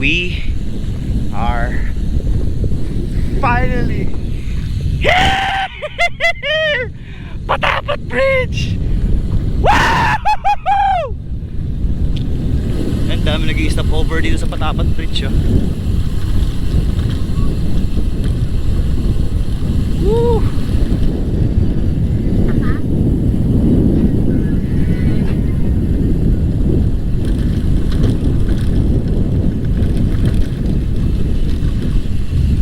we are finally here! Patapat Bridge! Woo! Ang dami nag-i-stop over dito sa Patapat Bridge, oh. Woo!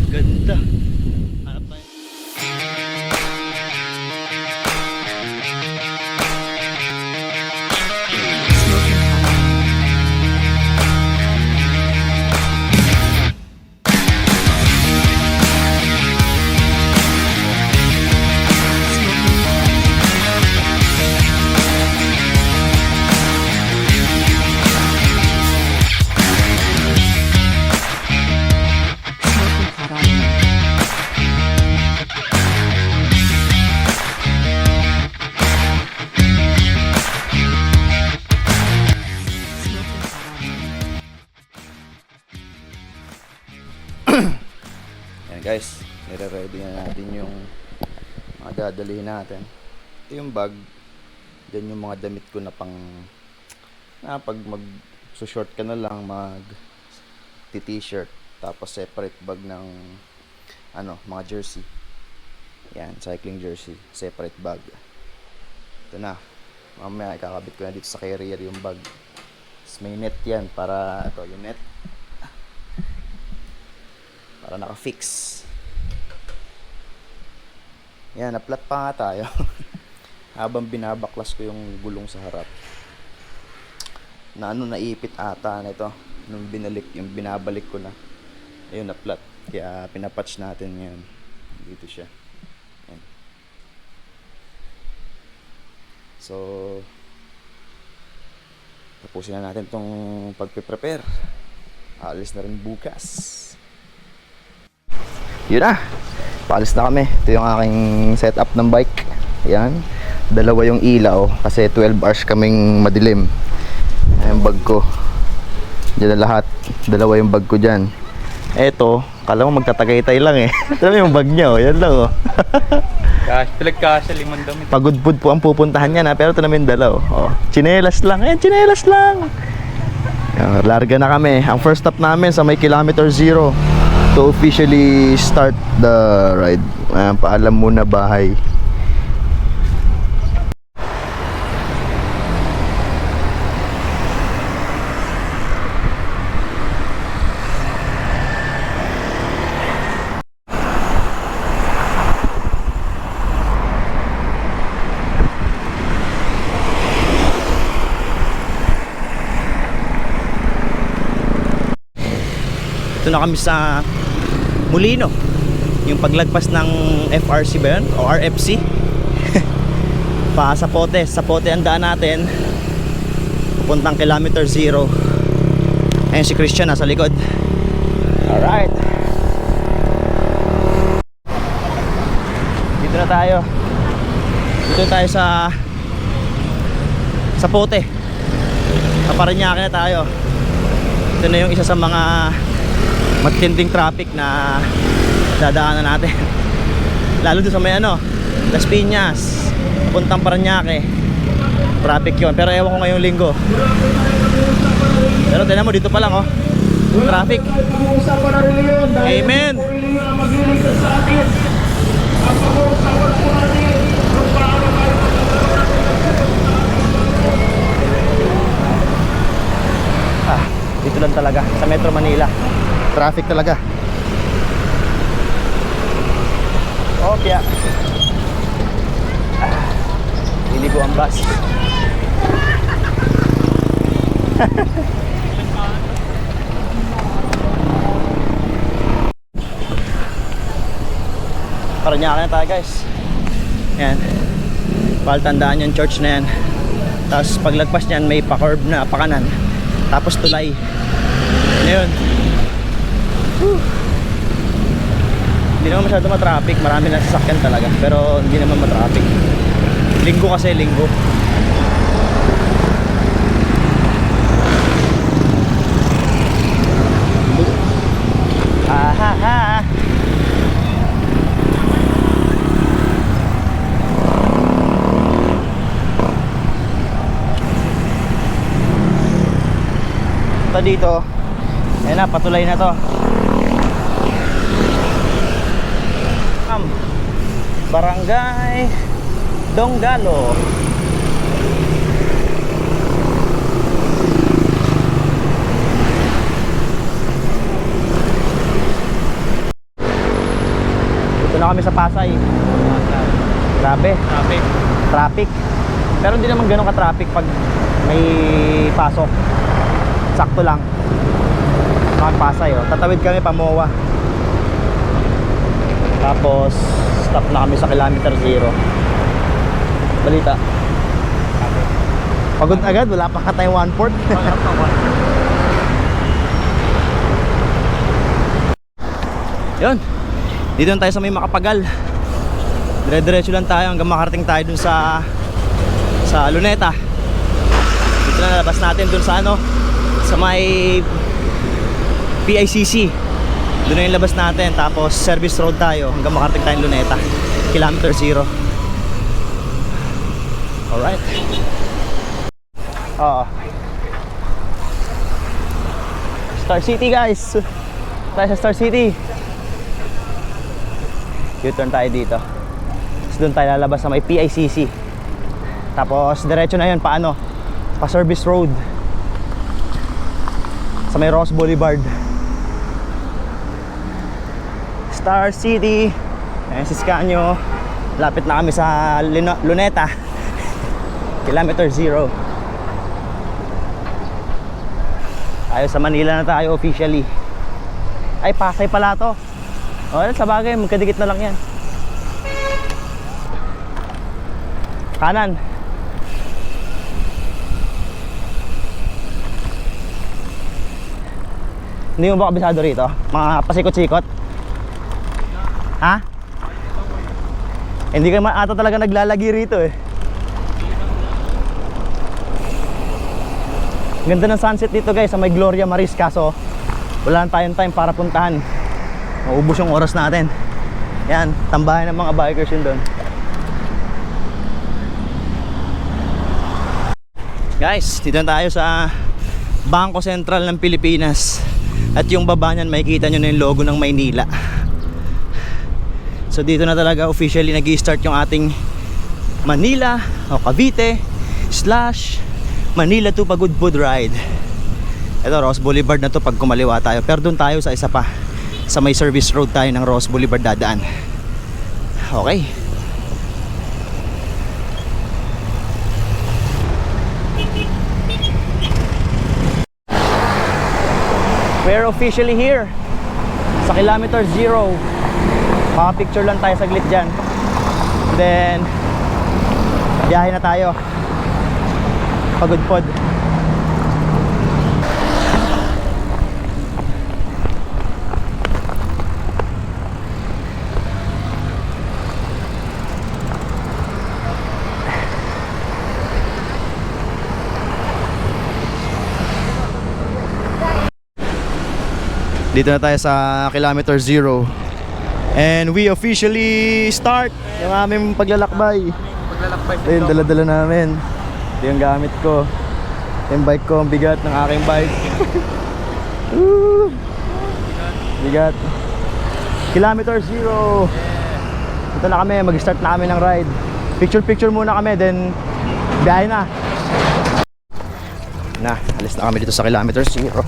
Ganda. Hanap tayo. Ayan guys, nire-ready na natin yung mga dadalhin natin. Ito yung bag. Diyan yung mga damit ko na pang pag mag-short ka na lang, mag t-shirt. Tapos separate bag ng mga jersey. Yan, cycling jersey. Separate bag. Ito na. Mamaya ikakabit ko na dito sa carrier yung bag. Tapos may net yan para ito yung net. Para naka-fix. Yan, na-flat pa nga tayo. Habang binabaklas ko yung gulong sa harap. Naipit ata na ito. Nung binabalik ko na. Ayun, na-flat. Kaya pinapatch natin ngayon. Dito siya. Yan. So, tapusin na natin tong pagpe-prepare. Alis na rin bukas. Yun na, paalis na kami. Ito yung aking setup ng bike. Ayan, dalawa yung ilaw kasi 12 hours kaming madilim. Ayan bag ko. Diyan na lahat. Dalawa yung bag ko dyan. Eto, kala mo magtatagaytay lang eh. Ito yung bag niya, oh. Yan lang, oh. Pinagkasya, limang damit. Pagudpud po ang pupuntahan niya na, pero ito namin dalaw. Oh, chinelas lang. Ayan, chinelas lang. Ayan, larga na kami. Ang first stop namin sa may kilometer 0 to officially start the ride. Ayan, paalam muna bahay. Ito na kami sa Molino. Yung paglagpas ng FRC ba yun? O RFC? Pa sa Pote. Sa Pote ang daan natin. Pupuntang kilometer 0. Ayan si Christian nasa likod. Alright. Dito na tayo. Dito tayo sa Pote. Sa Parañaque na tayo. Ito na yung isa sa mga matinding traffic na dadaanan natin. Lalo doon sa may Las Piñas puntang Parañaque, traffic yun. Pero ewan ko ngayong linggo. Pero tingnan mo dito pa lang, oh, traffic. Amen. Dito lang talaga sa Metro Manila, traffic talaga. Okay. Hindi ko ang bus. Parañaque na tayo guys. Yan, paltandaan yung church na yan. Tapos paglagpas niyan may pa-curve na pakanan. Tapos tulay. Ngayon, hindi naman masyado matraffic. Marami lang sasakyan talaga, pero hindi naman matraffic. Linggo kasi, linggo. Ito dito. Ayan na, patuloy na to. Barangay Donggalo. Dito na kami sa Pasay. Grabe, Traffic. traffic. Pero hindi naman ganun ka-traffic pag may pasok. Sakto lang. Pasay, oh. Tatawid kami pa MOA. Tapos stop na kami sa kilometer 0. Balita. Pagod agad, wala pa ka tayong 1/4. Yun. Dito na tayo sa may Makapagal. Dire-diretso lang tayo hanggang makarating tayo dun sa Luneta. Dito na labas natin dun sa ano, sa may PICC. Doon na yung labas natin. Tapos service road tayo hanggang makarating tayong Luneta, kilometer 0. Alright. Oo. Star City guys. Tayo sa Star City. U-turn tayo dito. Tapos doon tayo lalabas sa may PICC. Tapos diretso na yun, paano? Pa service road sa may Ross Boulevard. Star City. Ayan si Scanio. Lapit na kami sa Luneta, kilometer 0. Tayo sa Manila na tayo officially. Ay, Pasay pala to. O, sa bagay, magkadikit na lang yan. Kanan. Hindi mo ba kabisado rito? Mga pasikot-sikot? Ha? Hindi ka ata talaga naglalagi rito eh. Ganda ng sunset dito guys sa may Gloria Maris, kaso wala na tayong time para puntahan. Maubos yung oras natin. Yan, tambahan ng mga bikers yun doon. Guys, dito na tayo sa Bangko Sentral ng Pilipinas. At yung baba niyan, makikita nyo na yung logo ng Maynila. So dito na talaga officially nag-i-start yung ating Manila o Cavite / Manila to Pagudpud ride. Ito Ross Boulevard na to pag kumaliwa tayo. Pero doon tayo sa isa pa, sa may service road tayo ng Ross Boulevard dadaan. Okay. We're officially here sa kilometer 0. Maka-picture lang tayo saglit dyan. Then biyahe na tayo Pagudpud. Dito na tayo sa kilometer 0. And we officially start yung aming paglalakbay. Ito yung dala-dala namin. Ito yung gamit ko. Ito yung bike ko, ang bigat ng aking bike. Bigat. Kilometer 0. Ito na kami, mag-start na kami ng ride. Picture muna kami, then biyahe na. Alis na kami dito sa kilometer 0.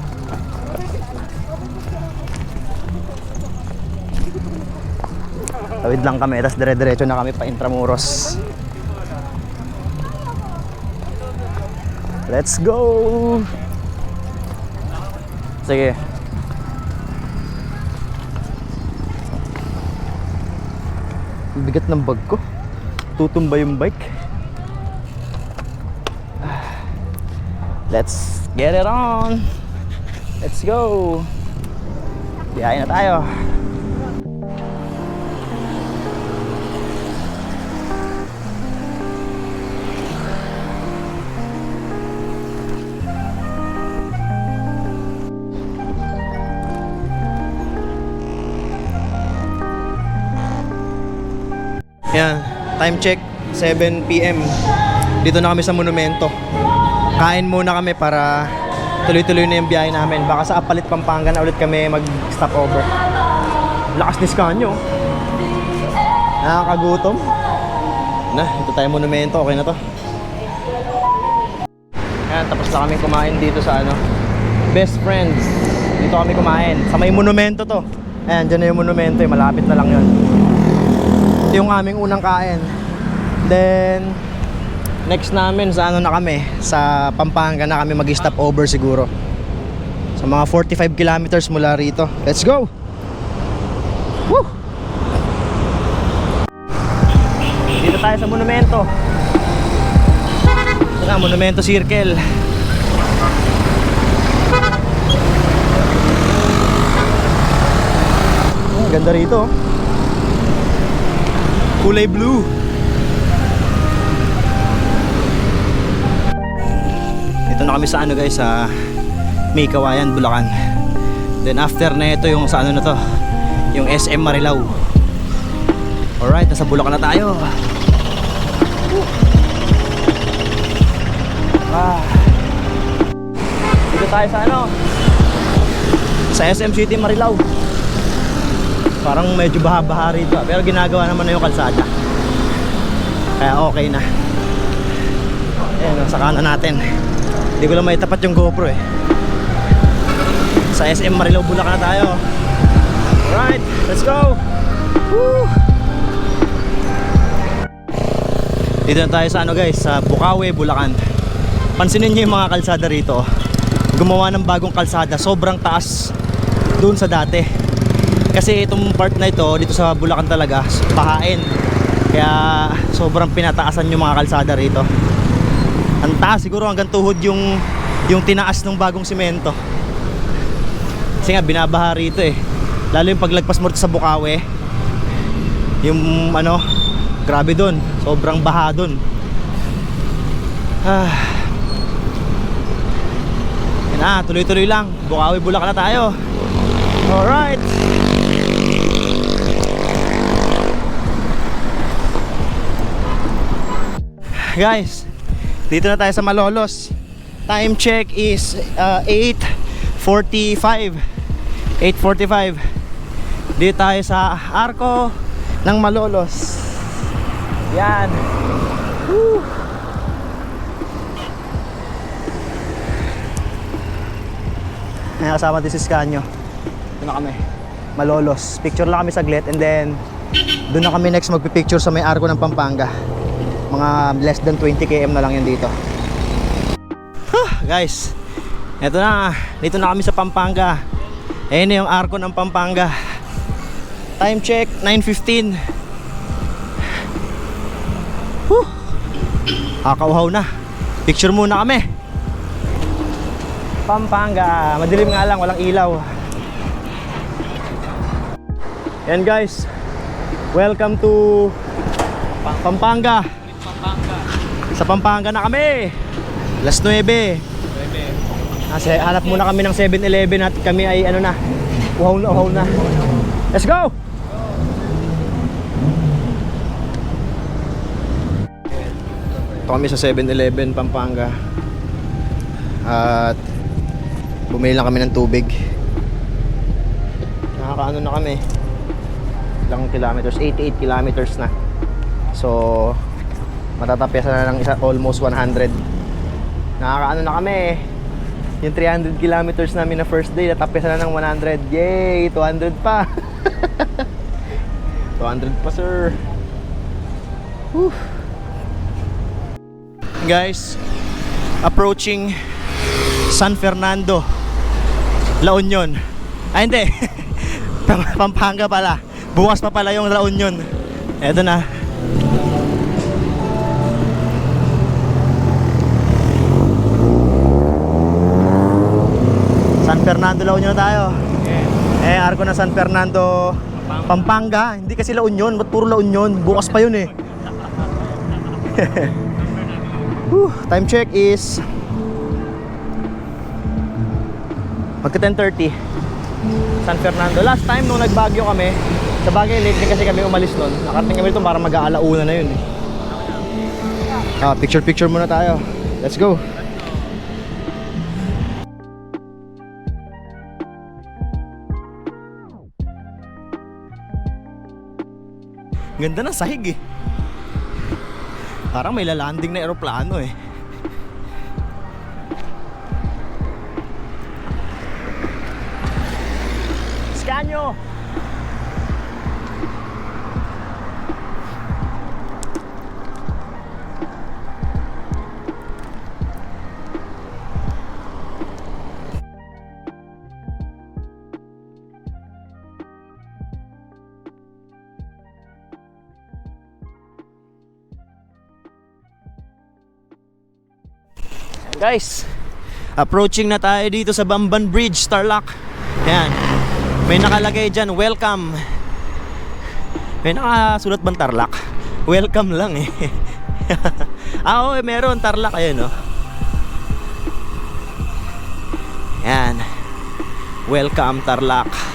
Tawid lang kami, tapos dire-diretso na kami pa Intramuros. Let's go! Sige. Ang bigat ng bag ko. Tutumba yung bike. Let's get it on! Let's go! Biyahe na tayo. Yan, time check 7 PM. Dito na kami sa monumento. Kain muna kami para tuloy-tuloy na yung biyahe namin. Baka sa Apalit, Pampanga na ulit kami mag-stop over. Lakas ni Scanio. Nakakagutom. Na, ito tayo monumento. Okay na to. Ayan, tapos na kami kumain dito sa ano, Best Friends. Dito kami kumain. Sa may monumento to. Ayan, dyan na yung monumento. Malapit na lang yun. Ito yung aming unang kain. Then next namin sa ano na kami, sa Pampanga na kami mag-stop over siguro. Sa mga 45 kilometers mula rito. Let's go! Woo! Dito tayo sa monumento. Ito na, Monumento Circle. Ganda rito. Kulay blue. Dito na kami sa ano guys, sa May Kawayan, Bulacan. Then after na ito yung sa ano na to, yung SM Marilao. Alright, nasa Bulacan na tayo. Dito tayo sa ano, sa SM City Marilao. Parang medyo baha-baha rito, pero ginagawa naman na yung kalsada, kaya okay na. Ayan, sa kanan natin. Hindi ko lang may tapat yung GoPro eh. Sa SM Marilao, Bulacan na tayo. Alright, let's go! Woo! Dito na tayo sa ano guys, sa Bukawi, Bulacan. Pansinin nyo yung mga kalsada rito. Gumawa ng bagong kalsada, sobrang taas doon sa dati. Kasi itong part na ito, dito sa Bulacan talaga, bahain. Kaya sobrang pinataasan yung mga kalsada rito. Ang taas, siguro hanggang tuhod yung tinaas ng bagong simento. Kasi nga binabaha rito eh. Lalo yung paglagpas mo sa Bukawi, yung ano, grabe dun, sobrang baha dun. Yan na, tuloy-tuloy lang. Bukawi, Bulacan na tayo. Alright. Guys, dito na tayo sa Malolos. Time check is 8:45. 8:45. Dito tayo sa Arco ng Malolos. Yan. Woo. Ayan, kasama din si Scanio. Doon na kami, Malolos. Picture lang kami saglit and then doon na kami next magpipicture sa may Arco ng Pampanga. Mga less than 20 km na lang yan dito. Guys, eto na, dito na kami sa Pampanga. Ayan na yung Arco ng Pampanga. Time check 9:15. Kakauhaw na. Picture muna kami. Pampanga, madilim nga lang, walang ilaw. Yan guys, welcome to Pampanga. Sa Pampanga na kami. Alas 9. Kasi hanap muna kami ng 7-Eleven at kami ay ano na, uhaw na. Let's go! Ito kami sa 7-Eleven Pampanga. At bumili lang kami ng tubig. Nakakaano na kami, ilang kilometers, 88 kilometers na. So matatapyasan na ng isa, almost 100. Nakakaano na kami. Yung 300 kilometers namin na first day, natapyasan na ng 100. Yay! 200 pa. 200 pa, sir. Whew. Guys, approaching San Fernando, La Union. Ay hindi. Pampanga pala. Bukas pa pala yung La Union. Eto na. San Fernando, La Union tayo. Arco na San Fernando, Pampanga. Hindi kasi La Union, ba't puro La Union? Bukas pa yun eh. Time check is magka 10:30. San Fernando. Last time nung nagbagyo kami, sa bagay late din kasi kami umalis nun. Nakarating kami dito para mag-aalauna na yun eh. Picture muna tayo. Let's go. Ganda ng sahig eh. Parang may lalanding na eroplano eh. Scanyo! Guys, approaching na tayo dito sa Bamban Bridge, Tarlac. Ayan. May nakalagay dyan, welcome. May nakasulat bang Tarlac? Welcome lang eh. Oo, meron Tarlac. Ayan oh. Ayan. Welcome Tarlac.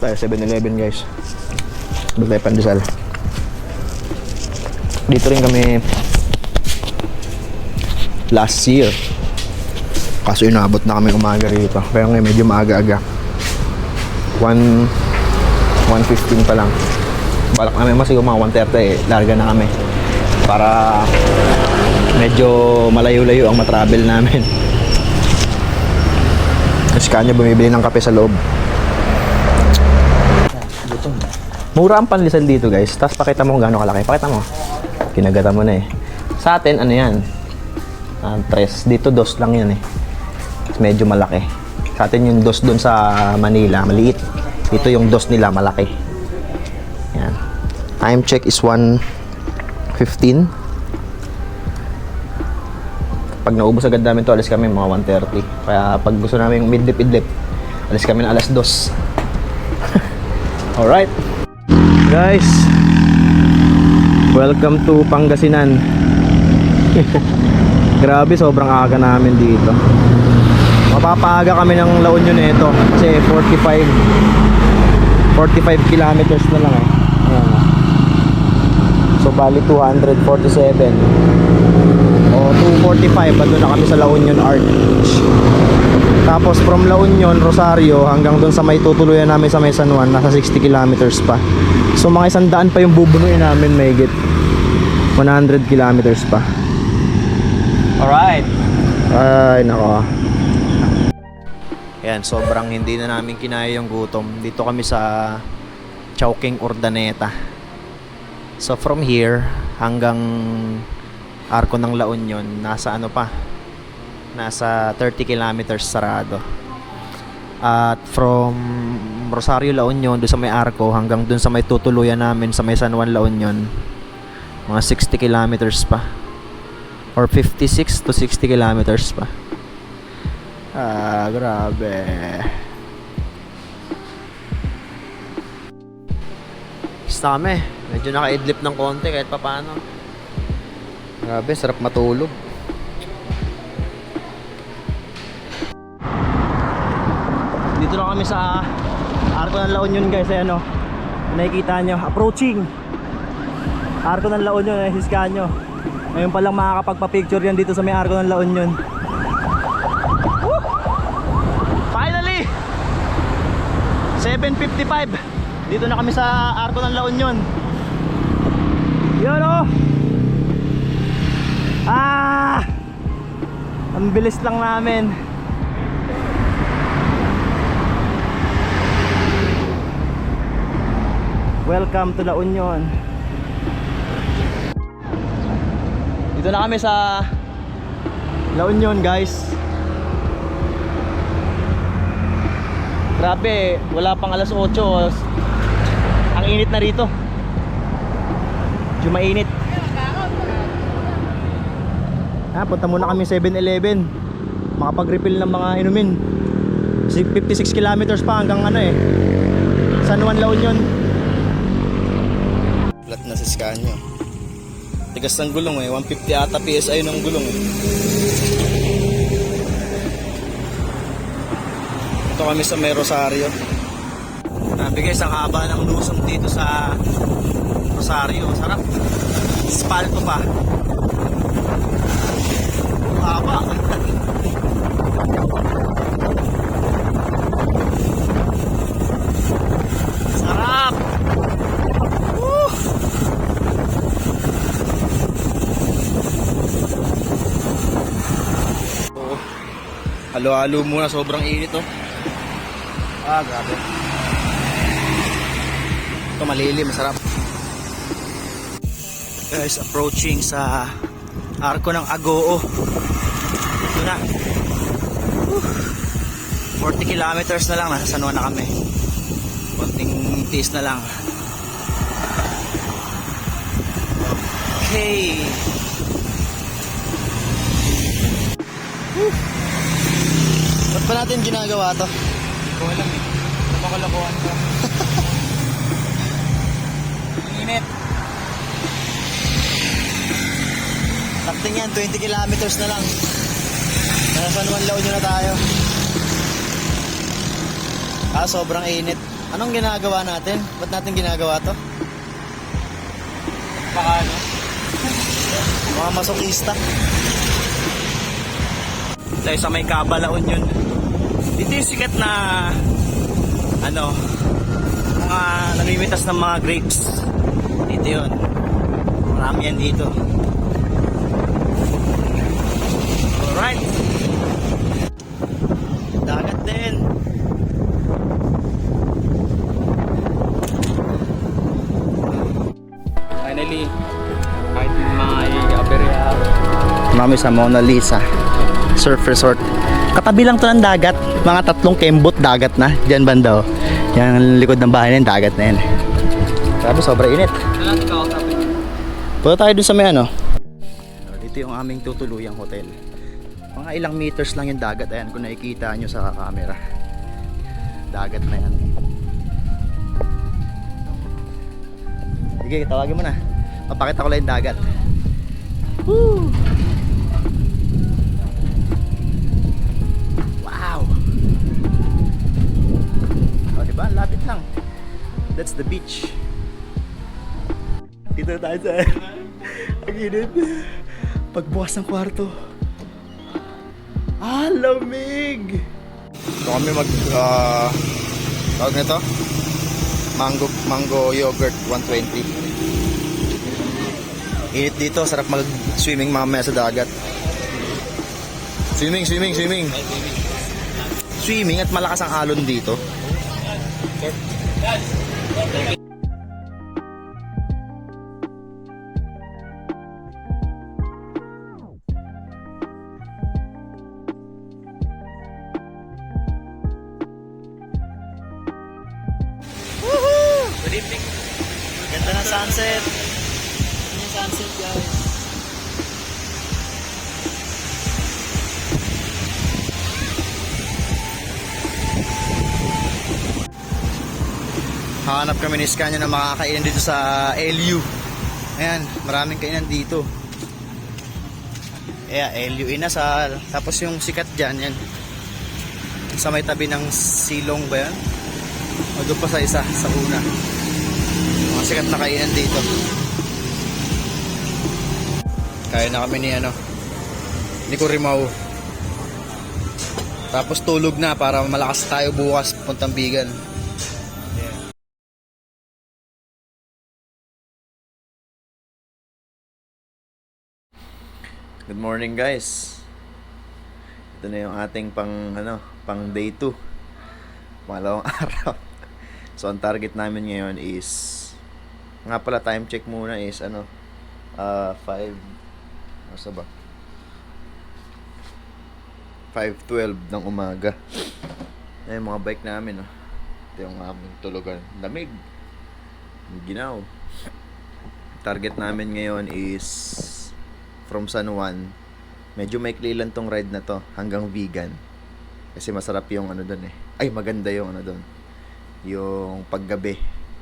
Tayo 7-Eleven guys. Bagay pandesal. Dito rin kami last year. Kaso inabot na kami umaga rito. Kaya ngayon medyo maaga-aga. 1:15 pa lang. Balak namin siguro mga 1:30 eh. Larga na kami. Para medyo malayo-layo ang matravel namin. Kasi kanya bumibili ng kape sa loob. Mura ang panlisan dito guys. Tapos pakita mo kung gaano kalaki. Pakita mo. Kinagata mo na eh. Sa atin ano yan? 3. Dito 2 lang yan eh. Medyo malaki. Sa atin yung 2 doon sa Manila maliit. Dito yung 2 nila malaki. Yan. Time check is 1:15. Pag naubos agad namin to, alis kami mga 1:30. Kaya pag gusto namin midlip-idlip, alis kami na 2:00. Alright. Guys, welcome to Pangasinan. Grabe, sobrang aga namin dito. Mapapaaga kami ng La Union nito kasi 45 kilometers na lang eh. Ayan. So bali 247 o 245 ba doon na kami sa La Union Arch. Tapos from La Union, Rosario hanggang doon sa may tutuluyan namin sa may San Juan, nasa 60 kilometers pa. So mga 100 pa yung bubunuin namin, may higit 100 kilometers pa. Alright. Ay nako. Yan, sobrang hindi na namin kinaya yung gutom. Dito kami sa Chowking, Urdaneta. So from here hanggang Arco ng La Union, nasa ano pa? Nasa 30 kilometers sarado. At from Rosario, La Union, doon sa may Arco hanggang doon sa may tutuluyan namin sa may San Juan, La Union, mga 60 kilometers pa. Or 56 to 60 kilometers pa. Grabe. Basta kami, medyo nakaidlip ng konti kahit papaano. Grabe, sarap matulog. Dito na kami sa Arco ng La Union guys. Ayan o, nakikita nyo, approaching Arco ng La Union, ay Hiscanyo. Ngayon palang makakapagpa-picture yan dito sa may Arco ng La Union. Woo! Finally 7:55. Dito na kami sa Arco ng La Union. Yun o. Ang bilis lang namin. Welcome to La Union. Dito na kami sa La Union guys. Grabe, wala pang alas 8. Ang init na rito. Medyo mainit. Punta muna kami 7-Eleven. Makapag-refill ng mga inumin. 56 kilometers pa hanggang ano eh, San Juan, La Union. Flat na si Scania. Tigas ng gulong eh. 150 ata PSI ng gulong eh. Ito kami sa May Rosario. Sabi guys, ang haba ng lusong dito sa Rosario. Sarap. Spalto pa. Haba. Sarap. Woo! Oh. Halo-halo muna, sobrang init oh. Grabe. Ito malilim, masarap. Guys, approaching sa Arko ng Agoo. Ito na. 40 kilometers na lang, nasa San Juan na kami. Konting tiis na lang. Okay. Ba't pa natin ginagawa to? Hindi ko alam eh. Napakalakuhan ko. Ang init. Sakting yan, 20 kilometers na lang. Nasa San Juan La Union na tayo. Sobrang init. Anong ginagawa natin? Ba't natin ginagawa to? Baka ano? Mga masokista. Tayo sa may Caba La Union. Dito yung sikat na ano, mga namimitas ng mga grapes. Dito yun. Marami yan dito. Alright. Dagat din. Finally, kahit yung mga i-aberya. Mami sa Mona Lisa Surf Resort. Katabi lang to ng dagat. Mga 3 kembot dagat na. Diyan banda oh. Yan ang likod ng bahay na yun, dagat na yan. Grabe, sobrang init. Saan natin kakausapin? Punta tayo dun sa may ano. Dito yung aming tutuluyang hotel. Mga ilang meters lang yung dagat. Ayan, kung nakikita nyo sa camera. Dagat na yan. Sige, tawagin mo na. Papakita ko lang yung dagat. Woo! Wow! O, diba? Lapit lang. That's the beach. Dito tayo sa ang init. Pagbukas ng kwarto. Lamig! Ito kami tawag nito? Mango yogurt 120. Init dito, sarap mag-swimming mamaya sa dagat. Swimming. Swimming at malakas ang alon dito. Good evening. Ganda ng sunset. Yung sunset guys. Hanap kami ni Scania na makakainan dito sa LU. Ayan, maraming kainan dito. LU Inasal. Tapos yung sikat dyan, yan. Sa may tabi ng silong ba yan? O doon pa sa isa, sa una. Mga sikat na kainan dito. Kaya na kami ni Corimao. Tapos tulog na para malakas tayo bukas puntang Bigan. Good morning guys. Ito na yung ating pang day 2. Pangalawang araw. So ang target namin ngayon is, nga pala time check muna is 5 asa ba? 5:12 ng umaga. Ayun mga bike namin Ito yung aming tulugan. Lamig. Ginaw. Target namin ngayon is from San Juan. Medyo maikli lang tong ride na to hanggang Vigan. Kasi masarap yung doon Ay, maganda yung doon. Yung paggabi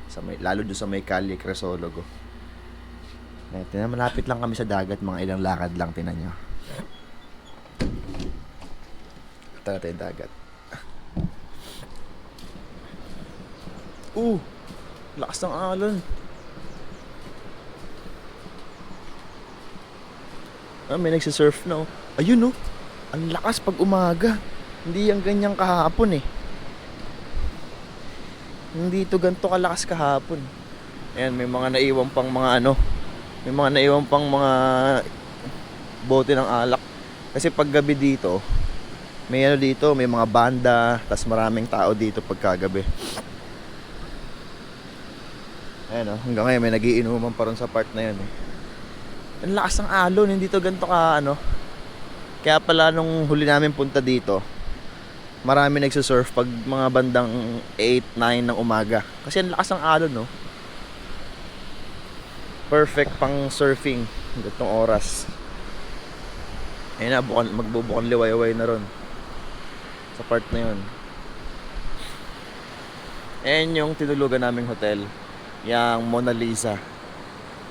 sa lalo doon sa may Calle Crisologo. Tinan, malapit lang kami sa dagat, mga ilang lakad lang, tinan nyo. Ito natin yung dagat. Lakas ng alon. May nagsisurf na, oh. Ayun, oh. Ang lakas pag umaga. Hindi yung ganyang kahapon, eh. Hindi ito ganito kalakas kahapon. Ayan, may mga naiwan pang mga may mga naiwan pang mga bote ng alak. Kasi pag gabi dito, may dito, may mga banda, tas maraming tao dito pagkagabi. Ayan, oh, hanggang ngayon may nagiinuman pa rin sa part na yun, eh. Ang lakas ng alon, hindi to ganito ka Kaya pala nung huli namin punta dito, marami nagsusurf pag mga bandang 8, 9 ng umaga. Kasi ang lakas ng alon, no. Perfect pang surfing ganitong oras. Ayun na, magbubukang liwayway na ron sa part na yun. Ayan yung tinulugan naming hotel, yung Mona Lisa,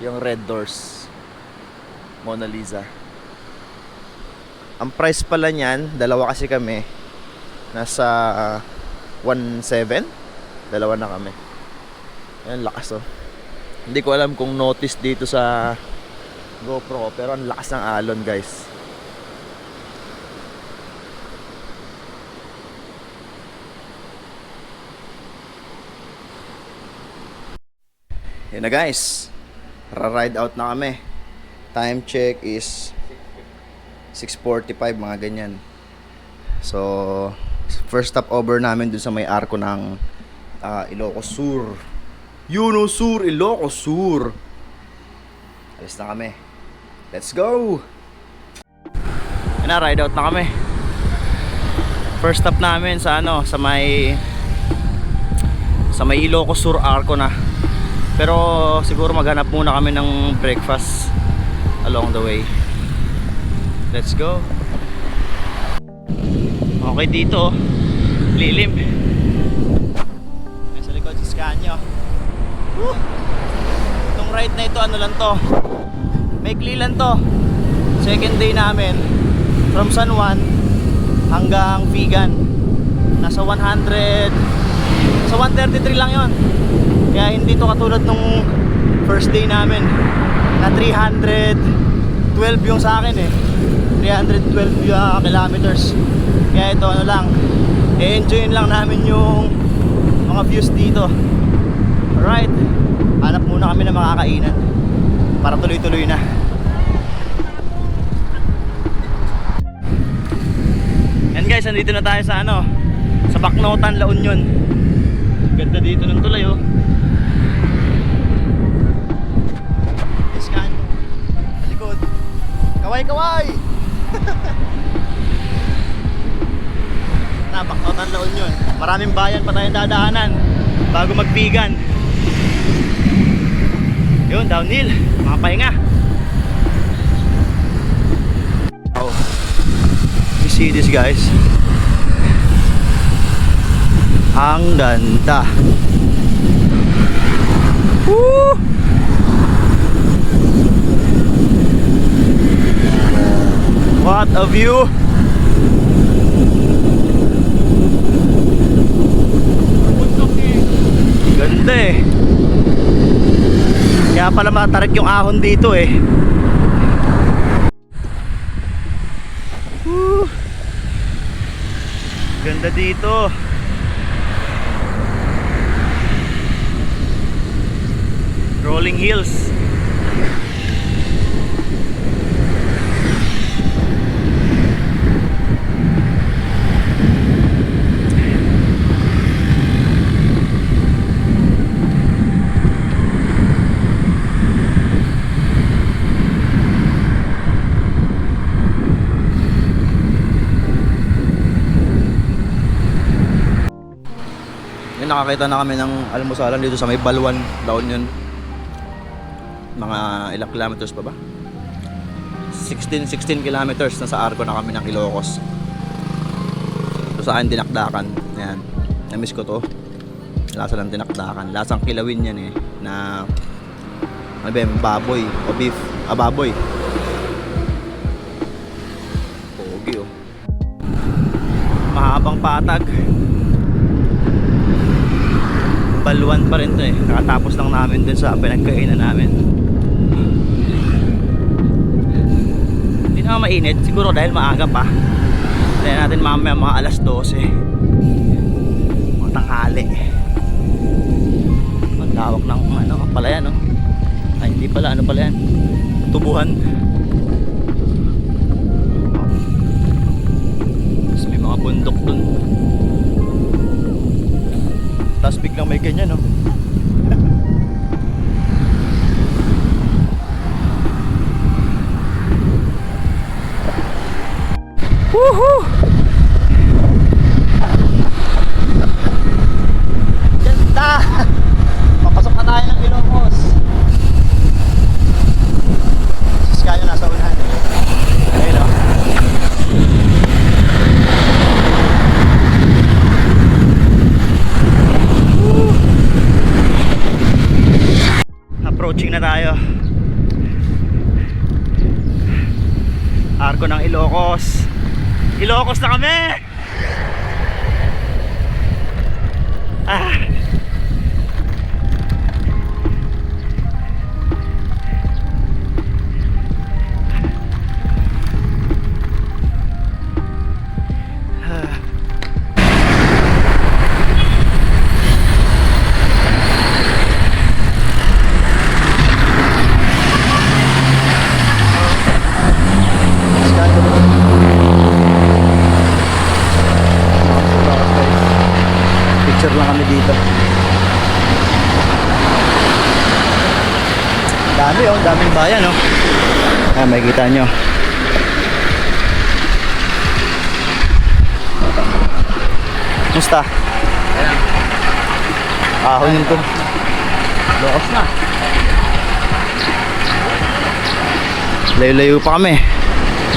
yung Red Doors Mona Lisa. Ang price pala niyan, dalawa kasi kami, nasa 1.7. Dalawa na kami. Ayan, lakas, oh. Hindi ko alam kung notice dito sa GoPro ko, pero ang lakas ng alon, guys. Yan na, guys. Ra-ride out na kami. Time check is 6:45, mga ganyan. So, first stop over namin dun sa may arko ng Ilocos Sur. Yuno Sur, Ilocos Sur. Alis na kami. Let's go! Yan na, ride out na kami. First stop namin sa sa may Ilocos Sur arko na. Pero siguro maghanap muna kami ng breakfast along the way. Let's go. Okay, dito lilim. Nasa likod si Scania. Itong ride na ito, lang to, maikli lang to. Second day namin from San Juan hanggang Vigan. Nasa 133 lang yon. Kaya hindi to katulad nung first day namin na 312 yung sa akin, eh. 312 kilometers. Kaya ito lang, i-enjoyin lang namin yung mga views dito. Alright, hanap muna kami ng makakainan para tuloy-tuloy na. Yan, guys, nandito na tayo sa sa Bacnotan, La Union. Ganda dito ng tulay, oh. Iskan sa likod. Kaway-kaway. Bacnotan, La Union. Maraming bayan pa tayong dadaanan bago magbigan. Yun, downhill, mga pahinga. Oh, you see this, guys? Ang ganda. Woo! What a view! Ganda, eh. Kaya pala matarik yung ahon dito, eh. Woo! Ganda dito. Rolling hills. Nakakita na kami ng almusalan dito sa may Balwan, La Union. Mga ilang kilometers pa ba? 16 kilometers. Nasa arko na kami ng Ilocos. So saan dinakdakan. Ayan, namiss ko to. Lasa ng dinakdakan. Lasang kilawin yan, eh. Na Ano ba yun? Baboy o beef? Baboy. Pogi oh. Mahabang patag. Baluan pa rin to eh. Nakatapos lang namin dun sa pinagkainan namin. Hindi naman mainit. Siguro dahil maaga pa. Dahil natin mamaya mga alas 12. Mga tanghali. Ang lawak ng ano pala yan, no? Ay hindi pala, ano pala yan? Tubuhan. Tapos may mga bundok dun. Tapos biglang may ganyan, no? Woohoo! Ganda! Papasok na tayo ng Ilocos. Sus kayo nasa unahan. Ayun o. Approaching na tayo. Arko ng Ilocos. Ilocos na kami! Ah! Picture lang kami dito. Dami oh, daming bayan oh. Ah, makikita nyo. Musta? Ahon yun to. Lokas na. Layo-layo pa kami.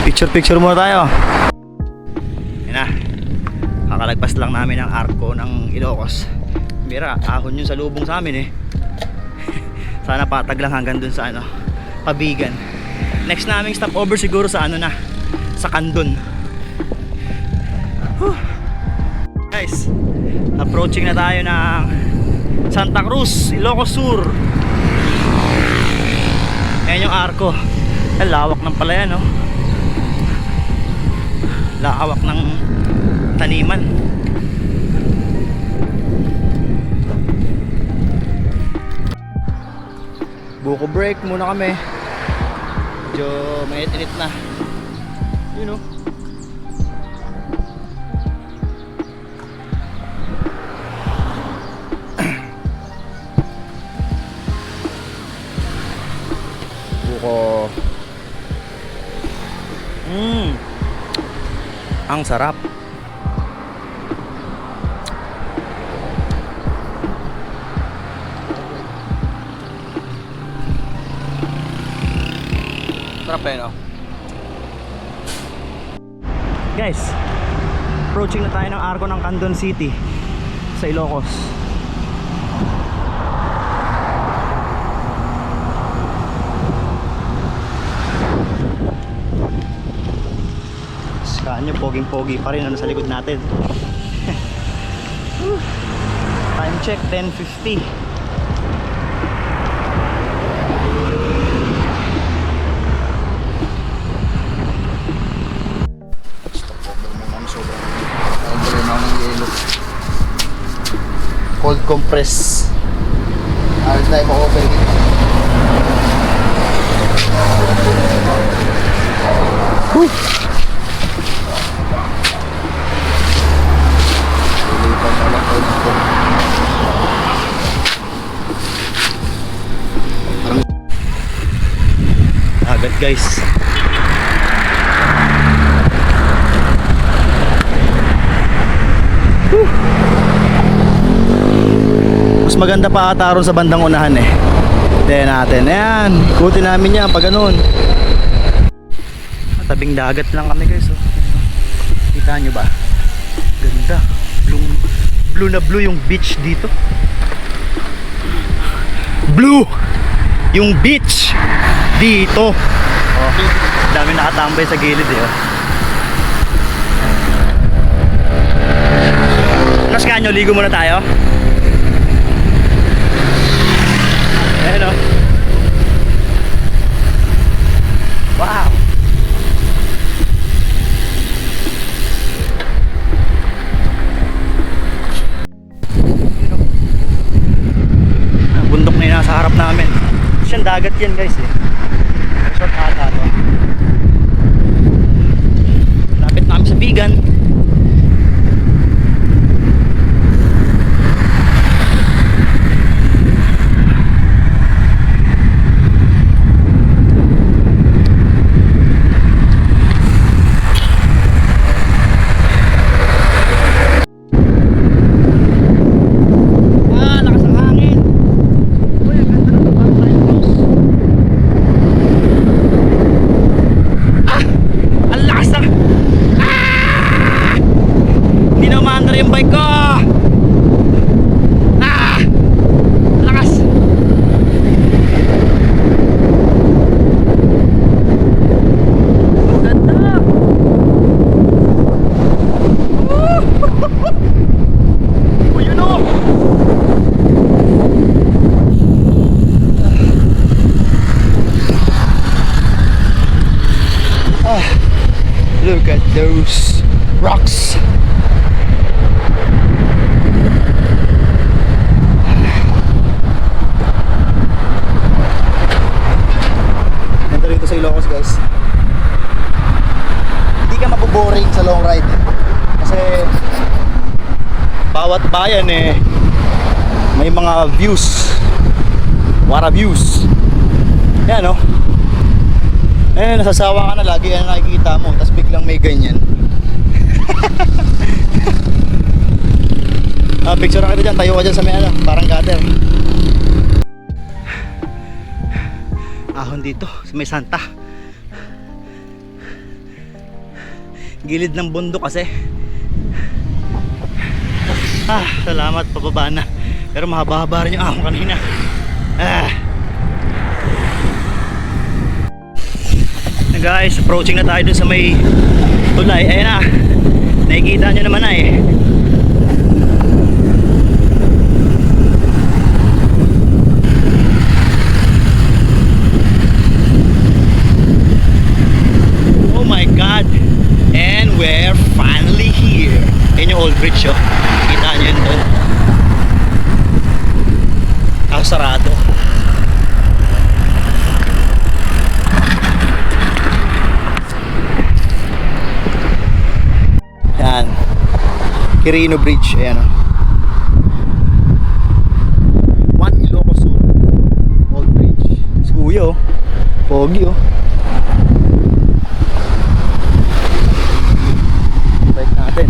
Picture muna tayo. Yan na. Kakalagpas lang namin ang arko ng Ilocos. Mira, ahon yun sa lubong sa amin eh. Sana patag lang hanggang dun sa ano, Pabigan. Next naming stopover siguro sa ano na, sa Candon. Whew. Guys, approaching na tayo ng Santa Cruz, Ilocos Sur. Ayan yung arko. Ay, lawak ng pala yan oh. Lawak ng taniman. Buko break muna kami. Medyo mainit-init na. Yun oh. Buko. Ang sarap. Sarap eh, no? Guys, approaching na tayo ng arko ng Candon City sa Ilocos. Saan nyo, poging-pogi pa rin ano sa likod natin. Time check, 10:50. Cold compress. Ayos na yung open it. Agad guys. Mas maganda pa ata ron sa bandang unahan eh. Tignan natin. Ayan, ikutin namin yan pag ganun. Tabing dagat lang kami guys oh. Kita nyo ba? Ganda. Blue na blue yung beach dito. Blue! yung beach dito. Oh, dami nakatambay sa gilid eh. Oh. Nas kanyo, ligo muna tayo. Ayan oh. Wow. Bundok na yun nasa harap namin. Siyang dagat yan guys eh. Resort ata to. Lapit namin sa Bigan. Lakas ng hangin. Uy, ang ganda ng parang lighthouse. Ang lakas na! Hindi na umaandar yung bike ko! Lakas! Ang ganda! Oh, yun o! Look at those rocks. Ganda rito sa Ilocos guys. Hindi ka maboboring sa long ride. Kasi bawat bayan eh may mga views. What a views. Yan oh. Eh, nasasawa ka na lagi yan nakikita mo, tapos biglang may ganyan. Picture ka dyan, tayo ka dyan sa may ano, parang gutter. Ahon dito, sa may Santa. Gilid ng bundok kasi. Salamat, pababa na. Pero mahaba-haba rin yung ahon kanina. Guys, approaching na tayo dun sa may tulay. Ayan na, nakikita nyo naman na eh. Oh my God. And we're finally here. Ayan yung old bridge oh. Kita nyo yun doon. Sarado. Yan, Quirino Bridge. Ayan o. One Ilocos Sur Old Bridge. Si Kuya o, pogi o. Bike natin.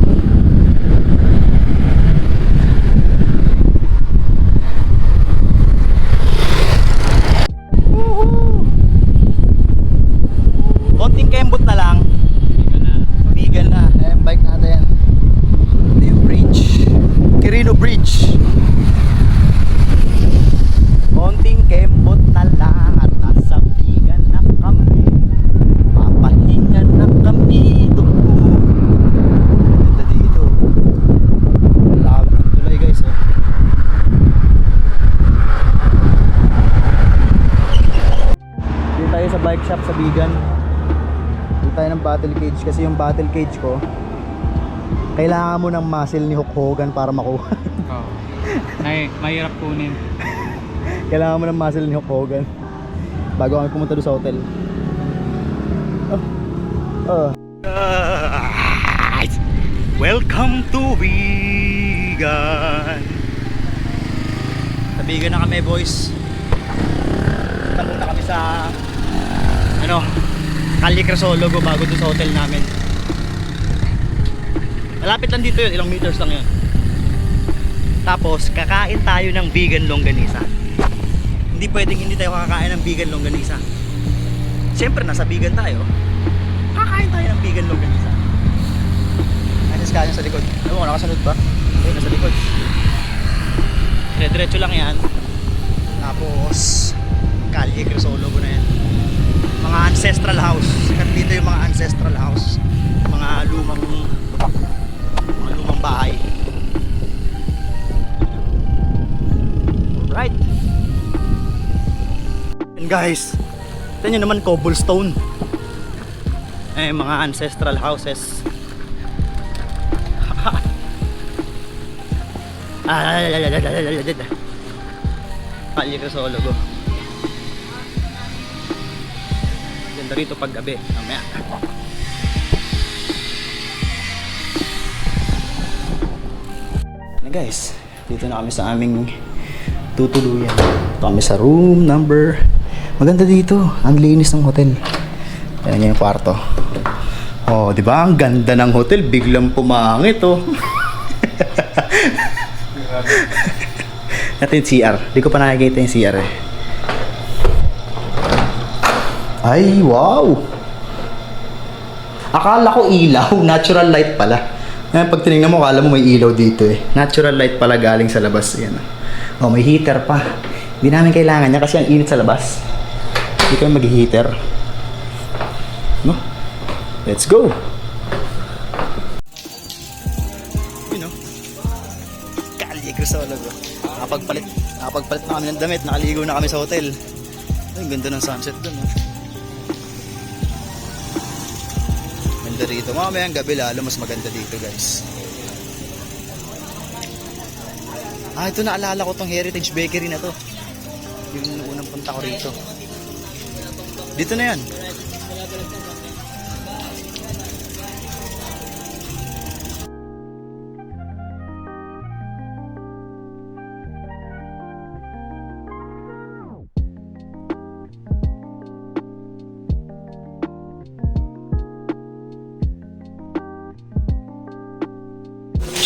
Konting kembot na lang. Bigan na. Ayan, bike natin. Ito yung bridge. Quirino Bridge. Konting kembot na lang at nasa Bigan na kami. Papahinga na kami doon. Ganda dito. Lawak ng tulay guys oh. Dito tayo sa bike shop sa Bigan. Tayo ng battle cage kasi yung battle cage ko kailangan mo ng muscle ni Hulk Hogan para makuha. Oo. Mahirap kunin. Kailangan mo ng muscle ni Hulk Hogan bago kami pumunta doon sa hotel. Welcome to Bigan. Sa Bigan na kami boys. Punta muna kami sa ano, Calle Crisologo bago doon sa hotel namin. Malapit lang dito yun, ilang meters lang yun. Tapos kakain tayo ng vegan longganisa. Hindi pwedeng hindi tayo kakain ng vegan longganisa. Siyempre nasa Bigan tayo. Kakain tayo ng vegan longganisa. Ayos kanya sa likod. Ano mo, nakasunod ba? Okay, nasa likod. Dire-diretso lang yan. Tapos Kalye Crisologo na yan. Mga ancestral house. Sikat dito yung mga ancestral house. Mga lumang bahay. Alright. And guys, ito nyo naman cobblestone. Mga ancestral houses. Kalye Crisologo. Ganda rito pag gabi. Mamaya. Guys, dito na kami sa aming tutuluyan. Dito kami sa room number. Maganda dito. Ang linis ng hotel. Ayan yung kwarto. Oh, di ba? Ang ganda ng hotel. Biglang pumangit, oh. Ito yung CR. Di ko pa nakikita yung CR eh. Ay, wow! Akala ko ilaw. Natural light pala. Ngayon, pag tinignan mo, akala mo may ilaw dito eh. Natural light pala galing sa labas. Yan. Oh, may heater pa. Hindi namin kailangan niya kasi ang init sa labas. Hindi kami mag-heater. No? Let's go! You know? Kalye Crisologo. Nakapagpalit na kami ng damit. Nakaligo na kami sa hotel. Ay, ganda ng sunset dun. Ganda rito. Mamayang gabi lalo mas maganda dito, guys. Ito naalala ko tong Heritage Bakery na to. Yung unang punta ko rito. Dito na yan.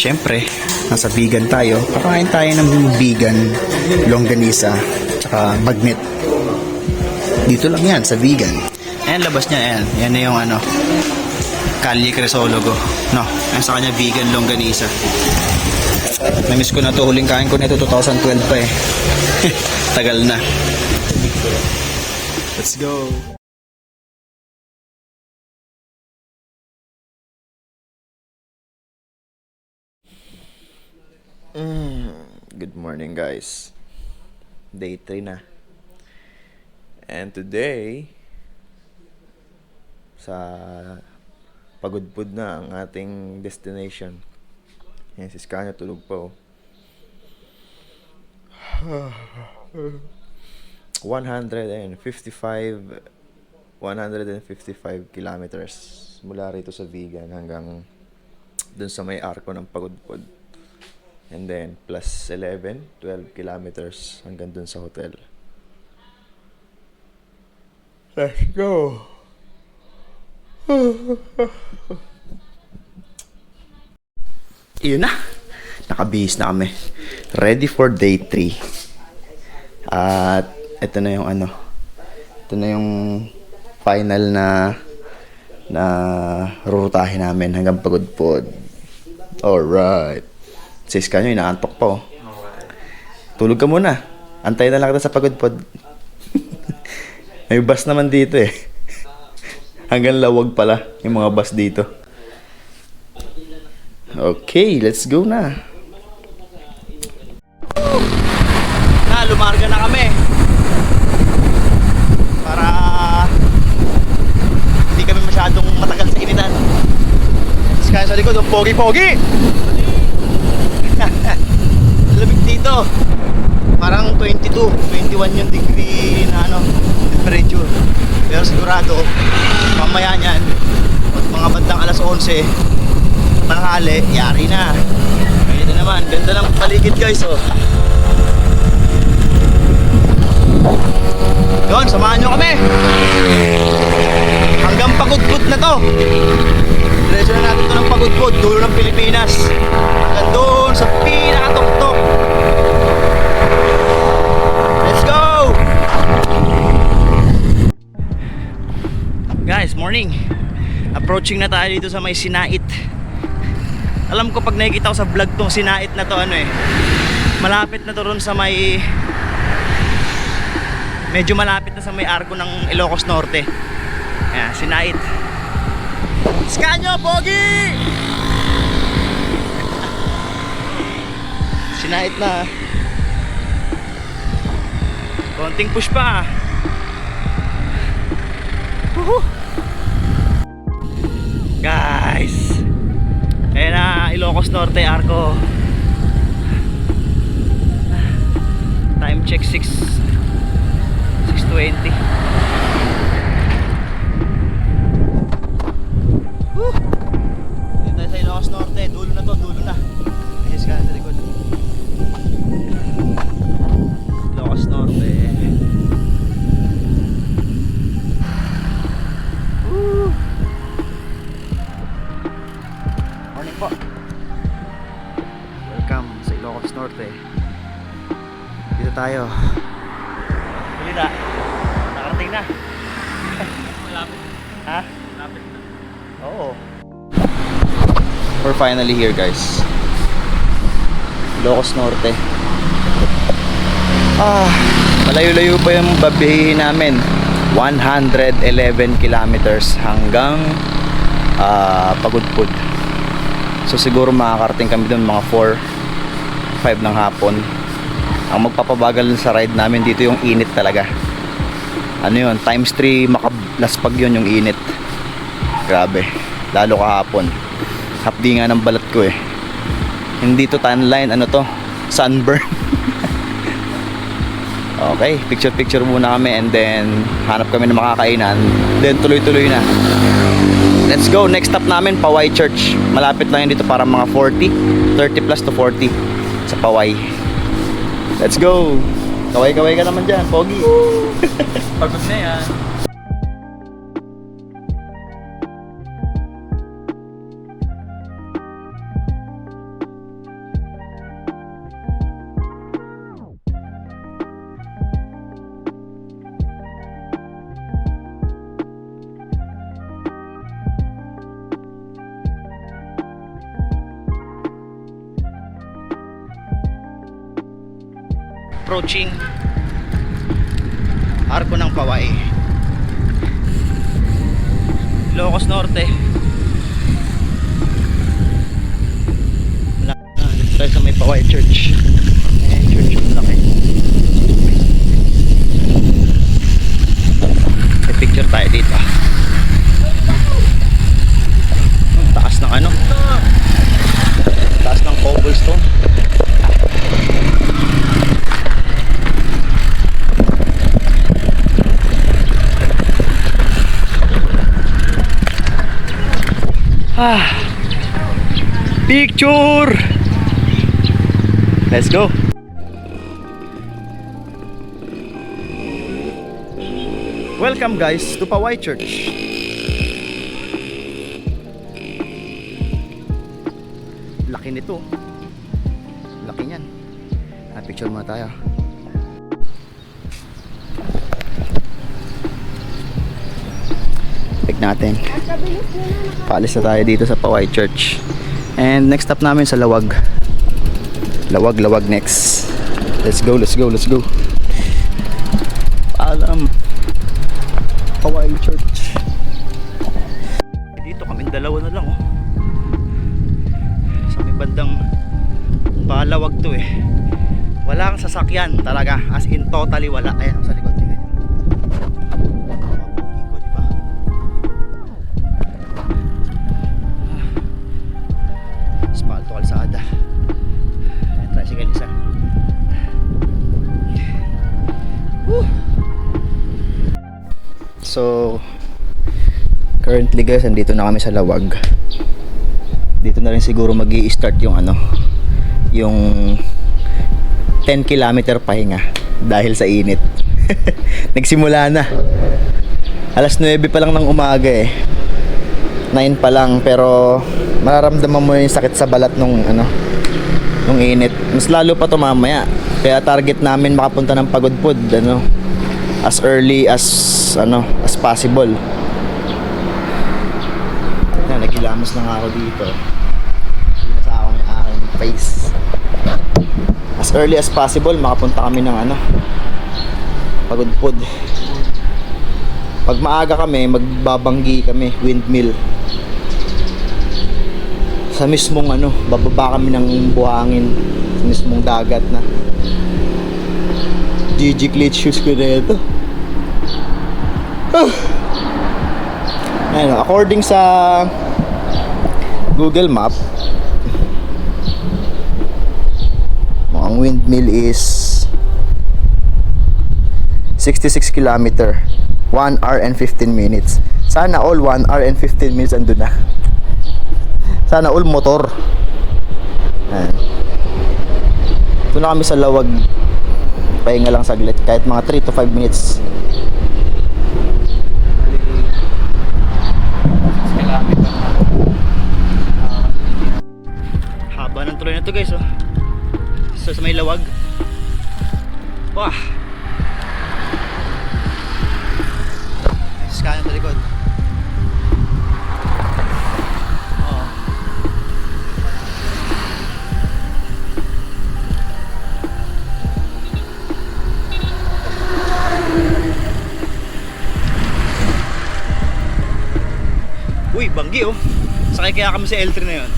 Siyempre, nasa vegan tayo. Kakain tayo ng vegan longganisa tsaka bagnet. Dito lang yan, sa vegan. Ayan, labas niya, ayan. Yan na yung ano, Kalye Crisologo. No, ayan sa kanya vegan longganisa. Namiss ko na to. Huling kain ko na ito 2012 pa eh. Tagal na. Let's go. Good morning, guys. Day 3 na. And today, sa Pagudpud na ang ating destination. Yan, si Scania tulog pa, oh. 155 kilometers mula rito sa Vigan hanggang dun sa may arko ng Pagudpud. And then, plus 12 kilometers hanggang dun sa hotel. Let's go! Iyon na! Nakabihis na kami. Ready for day 3. At ito na yung ano. Ito na yung final na rurutahin namin hanggang Pagudpud. Alright. Sis ka nyo, inaantok pa, oh. Tulog ka muna. Antay na lang kita sa Pagudpud. May bus naman dito eh. Hanggang Lawag pala yung mga bus dito. Okay, let's go na. Lumarga na kami. Para hindi kami masyadong matagal sa initan. Tapos kaya sa likod, ang pogi-pogi! Lamig dito. Parang 22, 21 yung degree na ano, temperature. Pero sigurado, mamaya niyan, mga bandang alas 11, tanghali, yari na. Ito naman, ganda ng paligid, guys, oh. Yun, samahan nyo kami. Hanggang Pagudpud na to. Diretso na natin to ng Pagudpud, dulo ng Pilipinas. Hanggang doon sa pinakatuktok. Let's go! Guys, morning. Approaching na tayo dito sa may Sinait. Alam ko pag nakikita ko sa vlog tong Sinait na to, ano eh, malapit na to ron sa may Medyo malapit na sa may arko ng Ilocos Norte. Ayan, sinait. Skanyo, Pogi! Sinait na. Konting push pa. Woohoo! Guys, ayan na, Ilocos Norte, arko. Time check 6:20. Woo! Dito tayo sa Ilocos Norte. Dulo na to, dulo na. Ayos ka sa likod. Ilocos Norte. Woo! Morning po. Welcome sa Ilocos Norte. Dito tayo. Balita. Nakarating na. Malapit. Ha? Malapit na. Oo. We're finally here, guys. Ilocos Norte. Malayo-layo pa yung babiyahin namin. 111 kilometers hanggang Pagudpud. So siguro makakarating kami doon mga 4, 5 ng hapon. Ang magpapabagal sa ride namin dito yung init talaga. Ano yun, times 3 makalaspag yun yung init. Grabe, lalo kahapon. Hapdi nga ng balat ko eh. Hindi to tan line, ano to, sunburn. Okay, picture muna kami and then hanap kami ng makakainan. Then tuloy-tuloy na. Let's go, next stop namin Paway Church. Malapit lang yun dito, para mga 30 plus to 40 sa Paway. Let's go. Kaway-kaway ka naman dyan, Pogi. Pagod na yan. Approaching arko ng Paway, Ilocos Norte. Dito tayo sa may Paway Church. Church yung laki. May picture tayo dito. Ang taas ng ano, taas ng cobblestone. Picture! Let's go! Welcome guys to Paway Church. Laki nito. Laki niyan. Picture muna tayo. Pick natin. Paalis na tayo dito sa Paway Church. And next stop namin sa Lawag. Lawag next. Let's go. Paalam. Paway Church. Dito kaming dalawa na lang oh. Sa may bandang Balawag to eh. Wala kang sasakyan talaga. As in totally wala. Ayan sa likod. Tingnan nyo. Espalto kalsada. Ayan, tricycle isa. So currently guys, andito na kami sa Lawag. Dito na rin siguro magi-start yung ano, yung 10 kilometer pahinga dahil sa init. Nagsimula na. Alas 9 pa lang ng umaga eh. 9 pa lang, pero mararamdaman mo yung sakit sa balat nung ano, nung init. Mas lalo pa to mamaya. Kaya target namin makapunta ng Pagudpud ano, as early as ano, as possible. Yan, nagilamos na nga ako dito. Sinasa ako yung aking face. As early as possible makapunta kami ng ano, Pagudpod. Pag maaga kami, magbabanggi kami, windmill. Sa mismong bababa kami ng buhangin. Sa mismong dagat na. GG Glitch shoes ko na ito. Ayun, according sa Google Map, ang windmill is 66 kilometer, 1 hour and 15 minutes. Sana all 1 hour and 15 minutes andun na. Sana all motor. Ayan. Ito na kami sa Lawag. Pahinga lang saglit, kahit mga 3 to 5 minutes. Haba ng tuloy na to guys, oh. Sa may Lawag. Wah! Scan sa likod. Oh. Uy, banggi oh. Sakay kaya kami sa L3 na yun.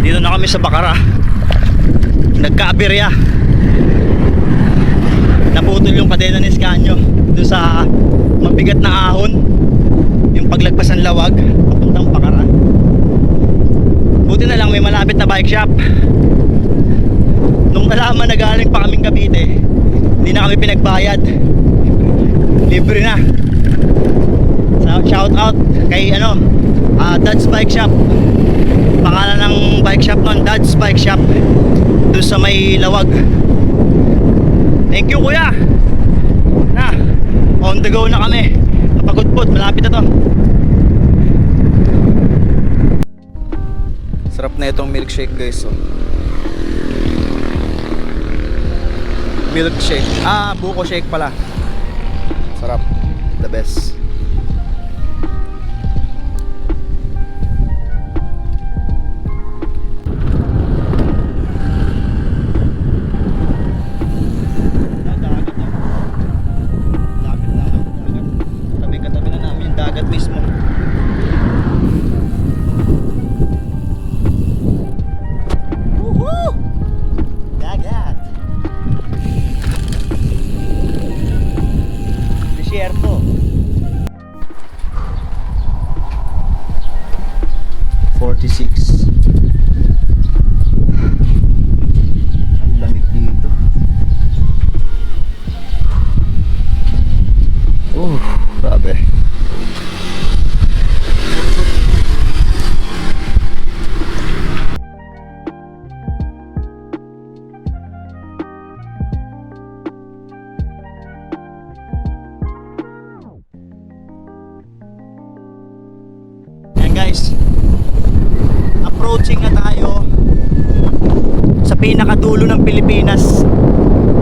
Dito na kami sa Bacara. Nagka-aberya. Naputol yung kadena ni Scanio doon sa mabigat na ahon. Yung paglagpas ng Lawag papuntang Bacara. Buti na lang may malapit na bike shop. Nung nalaman na galing pa kaming Cavite, hindi na kami pinagbayad. Libre na. So, shout out kay Dad's Bike Shop. Pangalan ng bike shop nun, Dad's Bike Shop, doon sa may Lawag. Thank you kuya. Na, on the go na kami. Napagudpod, malapit na to. Sarap na itong milkshake guys, oh. Milkshake, buko shake pala. Sarap, the best. Desierto. 46. Ang lamig dito. Grabe. Guys, approaching na tayo sa pinakadulo ng Pilipinas.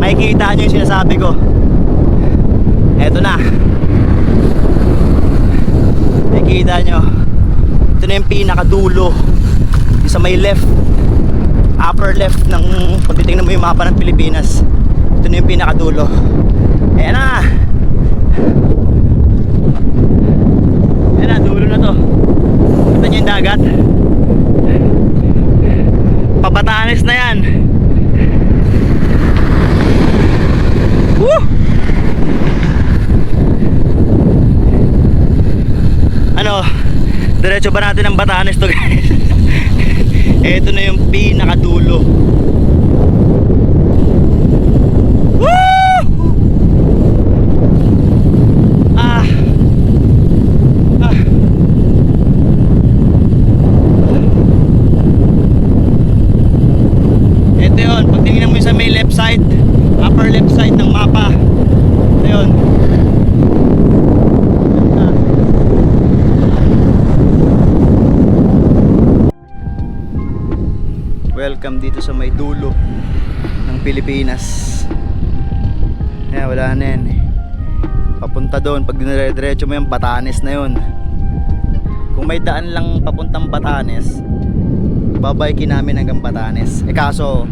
Makikita nyo yung sinasabi ko. Eto na. Makikita nyo. Ito na yung pinakadulo. Yung sa may left, upper left ng, kung titignan mo yung mapa ng Pilipinas, ito na yung pinakadulo. Ayan na. Ayan na, dulo na to. Ito yung dagat. Pabatanes na yan. Woo! Diretso ba natin ang Batanes to guys? Ito na yung pinakadulo. Side, upper left side ng mapa. Ayun. Welcome dito sa may dulo ng Pilipinas. Wala na yan eh. Papunta doon, pag dinire-diretso mo yung Batanes na yun. Kung may daan lang papuntang Batanes, babaykin namin hanggang Batanes. Kaso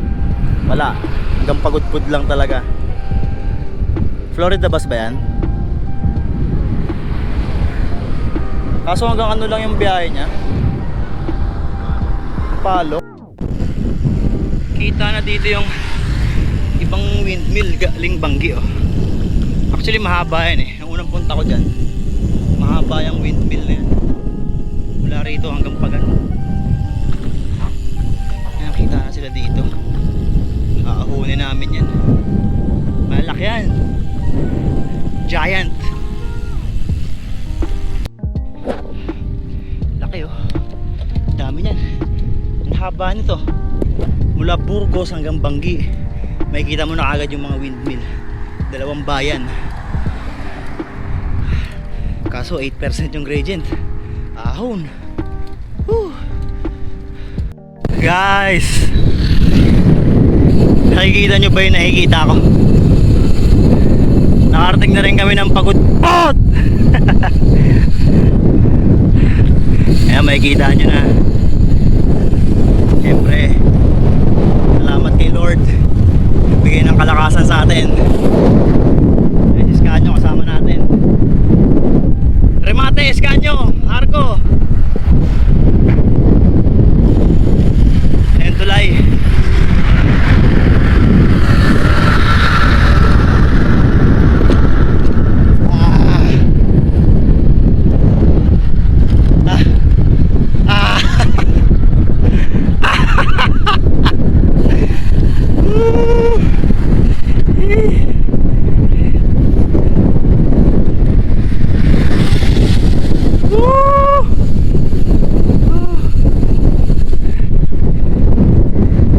wala, hanggang Pagudpud lang talaga. Florida bus ba yan? Kaso hanggang ano lang yung biyahe niya, Palo. Kita na dito yung ibang windmill galing Banggi oh. Actually mahaba yan eh. Ang unang punta ko dyan, mahaba yung windmill na yan. Mula rito hanggang Pagan. Ayan, kita na sila dito. Aahunin namin yan. Malaki yan. Giant. Laki oh. Dami yan. Ang haba nito. Mula Burgos hanggang Banggi. Makikita mo na agad yung mga windmill. Dalawang bayan. Kaso 8% yung gradient. Ahon. Whew. Guys, nakikita nyo ba yung nakikita ko? Nakarating na rin kami ng Pagudpud. Ayan, makikita nyo na. Siyempre, salamat kay Lord, bigay ng kalakasan sa atin. Ayan si Scanyo kasama natin. Remate, Scanyo, Arco. Ayan tulay.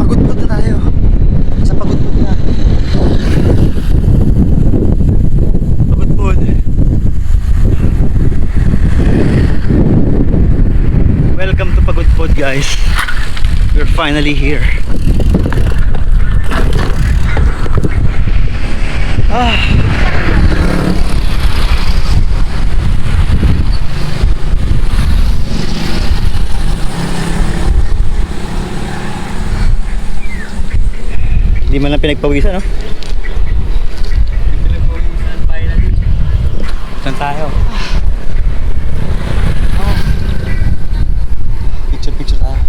Pagudpud na tayo. Sa Pagudpud na. Pagudpud. Welcome to Pagudpud, guys. We're finally here. Hindi man lang pinagpawisan, no? Pinagpawisan finally. Saan tayo? Picture tayo.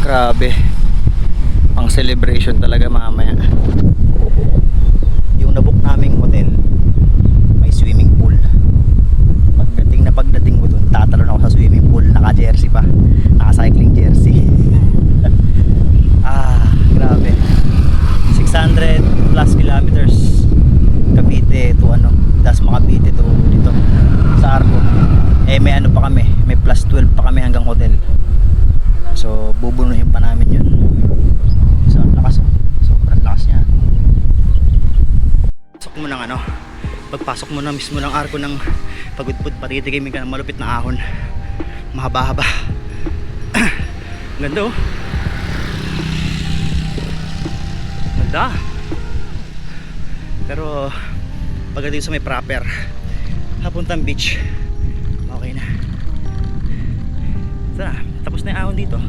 Grabe. Pang celebration talaga mamaya. Yung nabook naming hotel, may swimming pool. Pagdating ko dun, tatalon ako sa swimming pool. Naka-jersey pa. Naka-cycling jersey. Grabe. 600 plus kilometers Cavite to Cavite to dito sa Arco. May ano pa kami, may plus 12 pa kami hanggang hotel. So bubunuhin pa namin yun. So lakas, sobrang lakas niya. Pasok mo ng pagpasok mo na mismo ng Arco ng Pagudpud, patitigimik ka ng malupit na ahon. Mahaba-haba. Ganda oh. Ganda. Pero pagdating sa may proper hapuntang beach, okay na. Sana, tapos na yung ahon dito.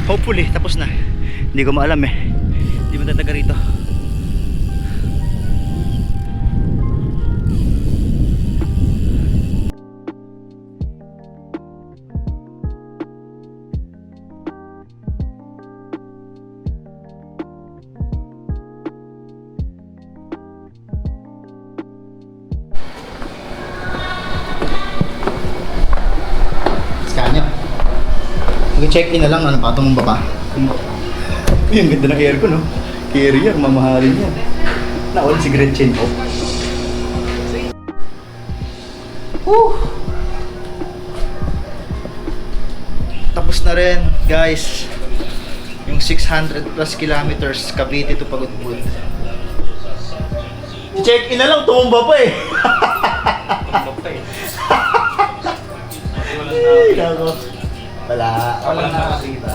Hopefully tapos na. Hindi ko maalam eh. Hindi mo tataga rito. Mag-check-in na lang, patong mong baba. Uy, ang ganda ng aircon, no? Carrier, mamahalin yan. Naon si Gretchen po. Tapos na rin, guys. Yung 600 plus kilometers Cavite to Pagudpud. Check-in na lang, tumumba pa eh. Tumba pa eh. Ay, nako. Wala nakakita.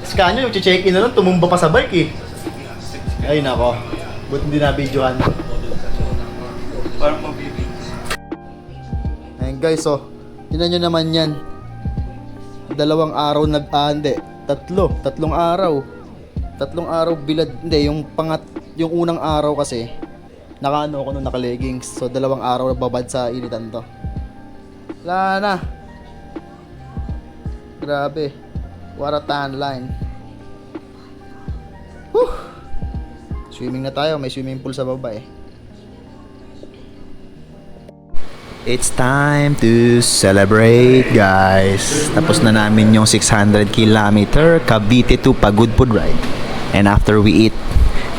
Scan nyo, yung check-in na lang, tumumba pa sa bike eh. Ay nako, buti hindi na-videohan. Parang mabibig. Ayun guys, oh. Tingnan nyo naman yan. 2 araw hindi. Tatlong araw. 3 araw bilad. Hindi, yung unang araw kasi, nakaano ako nung naka-leggings. So, 2 araw nababad sa initan to. Wala na. Grabe. What a tan line. Whew. Swimming na tayo. May swimming pool sa baba eh. It's time to celebrate, guys. Tapos na namin yung 600 kilometer Cavite to Pagudpud ride. And after we eat,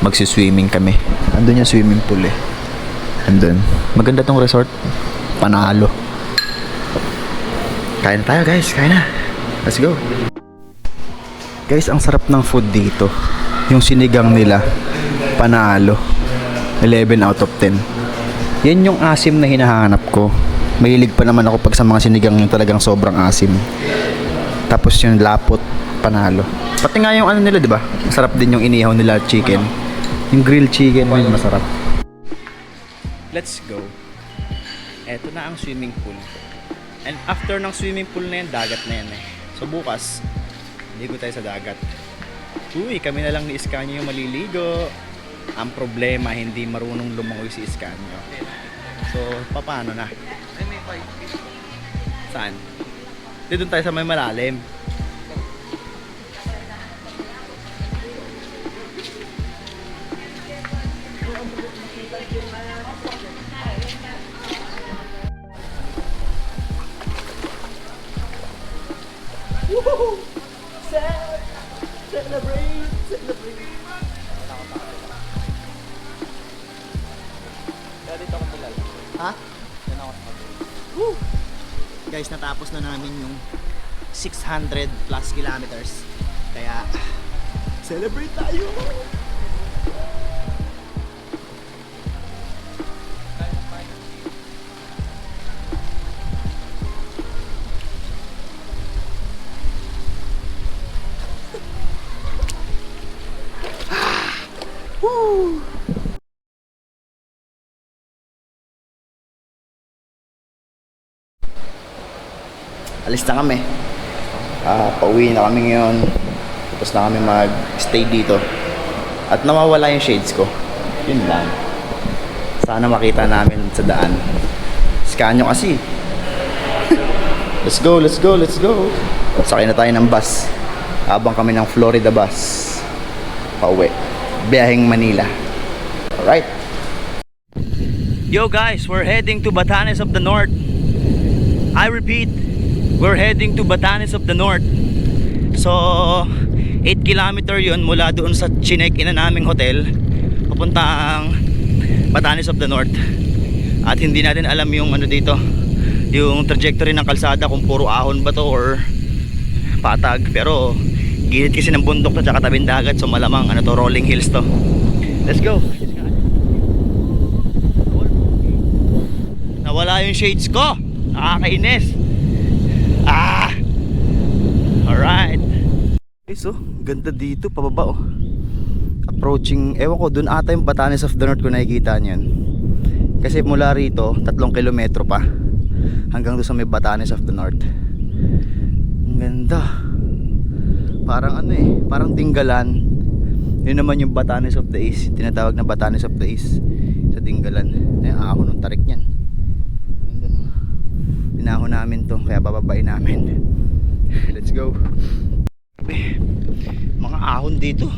magsi-swimming kami. Andun yung swimming pool eh. Andun. Maganda tong resort. Panalo. Kain na tayo, guys. Kain na. Let's go. Guys, ang sarap ng food dito. Yung sinigang nila, panalo. 11 out of 10. Yan yung asim na hinahanap ko. Mahilig pa naman ako pag sa mga sinigang yung talagang sobrang asim. Tapos yung lapot, panalo. Pati nga yung ano nila, di ba? Masarap din yung inihaw nila chicken. Yung grilled chicken, yun masarap. Let's go. Eto na ang swimming pool. And after ng swimming pool na yan, dagat na yan eh. So bukas, ligo tayo sa dagat. Uy, kami na lang ni Iskanyo yung maliligo. Ang problema, hindi marunong lumangoy si Iskanyo. So, paano na? Saan? Dito tayo sa may malalim. Woohoo! Celebrate! Celebrate! Dito ako tulala. Ha? Yan ako sa Woo! Guys, natapos na namin yung 600 plus kilometers. Kaya, celebrate tayo! Woo! Alis na kami. Pauwi na kami ngayon. Tapos na kami mag-stay dito. At nawawala yung shades ko. Yun lang. Sana makita namin sa daan. Scan nyo kasi. Let's go, let's go, let's go. Sakay na tayo ng bus. Habang kami ng Florida bus. Pauwi. Biyaheng Manila. Alright. Yo guys, we're heading to Batanes of the North. I repeat, we're heading to Batanes of the North. So, 8 kilometer yun mula doon sa chinek-in na naming hotel papuntang Batanes of the North. At hindi natin alam yung ano dito, yung trajectory ng kalsada, kung puro ahon ba to or patag. Pero gilid kasi ng bundok to tsaka tabing dagat, so malamang ano to, rolling hills to. Let's go. Nawala yung shades ko. Nakakainis. Alright. So, ganda dito, pababa oh. Approaching, ewan ko, dun ata yung Batanes of the North ko nakikita niyan. Kasi mula rito, 3 kilometro pa hanggang doon sa may Batanes of the North. Ang ganda. Parang ano eh, parang Tinggalan. Yun naman yung Batanes of the East. Tinatawag na Batanes of the East sa Tinggalan. Ay, ahon ng tarik niyan. Pinahon namin to, kaya bababain namin. Let's go. Mga ahon dito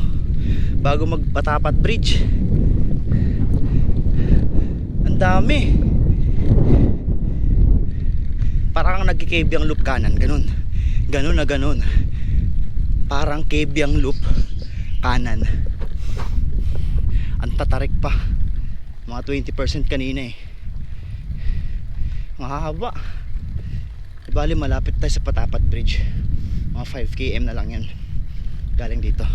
bago magpatapat bridge. Ang dami. Parang nagki-cave yung loop kanan, ganun. Ganun na ganun. Parang cave yung loop kanan. Ang tatarik pa. Mga 20% kanina eh. Mahaba. Bali malapit tayo sa Patapat Bridge. Mga 5 km na lang yan galing dito.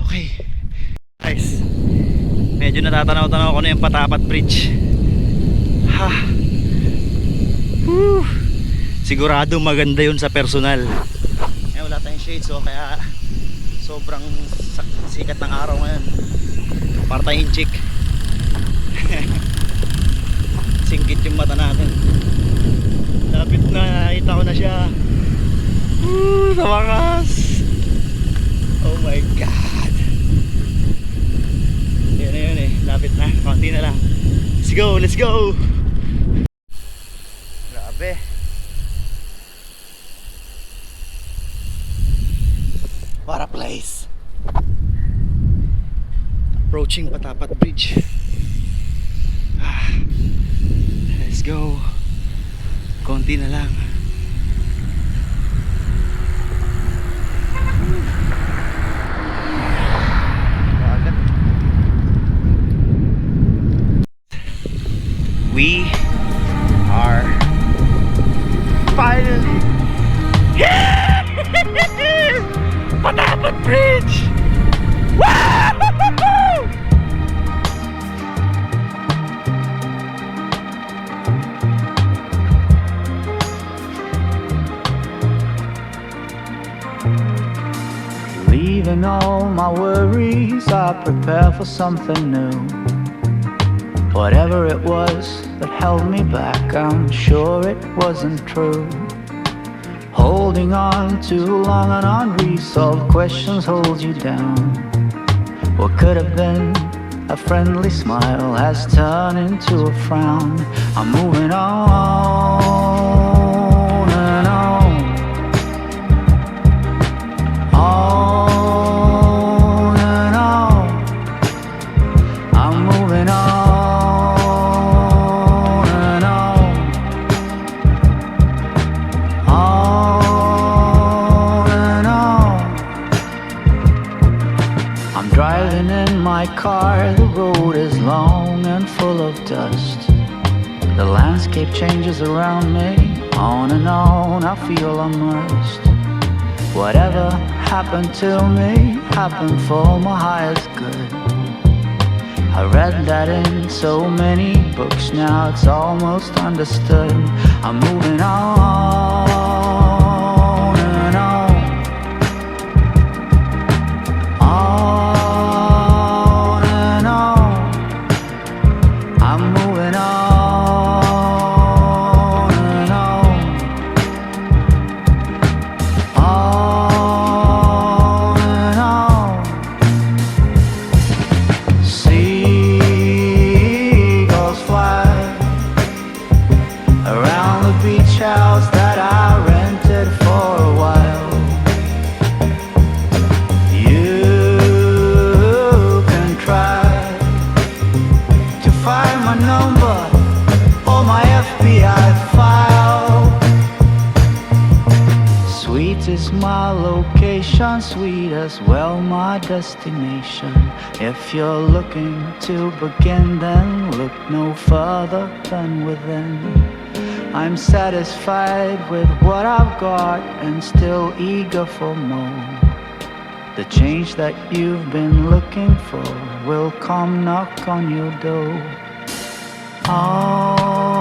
Okay guys, medyo natatanaw-tanaw ko na yung Patapat Bridge. Ha. Whew. sigurado maganda yun sa personal. Eh, wala tayong shades, so kaya sobrang sikat ng araw ngayon. Para tayong chick. Singkit yung mata natin. Lapit na, nakita ko na siya. Sa wakas. Oh my god. Yun na yun eh, lapit na, konti na lang. Let's go, let's go. Grabe. What a place. Approaching Patapat Bridge. Let's go. Konti na lang. Dagat. We are finally here! Patapat Bridge! Woo! Leaving all my worries, I prepare for something new. Whatever it was that held me back, I'm sure it wasn't true. Holding on too long and unresolved questions hold you down. What could have been a friendly smile has turned into a frown. I'm moving on and on. On and on. I'm moving on and on. On and on. I'm driving in my car, the road is long and full of dust. The landscape changes around me, on and on, I feel immersed. Whatever happened to me happened for my highest good. I read that in so many books, now it's almost understood. I'm moving on and on. On and on. I'm moving on and on. On and on. Seagulls fly around the beach house that I rented for a while. You can try to find my number or my FBI file. Sweet is my location, sweet as well my destination. If you're looking to begin, then look no further than within. I'm satisfied with what I've got and still eager for more. The change that you've been looking for will come knock on your door. Oh.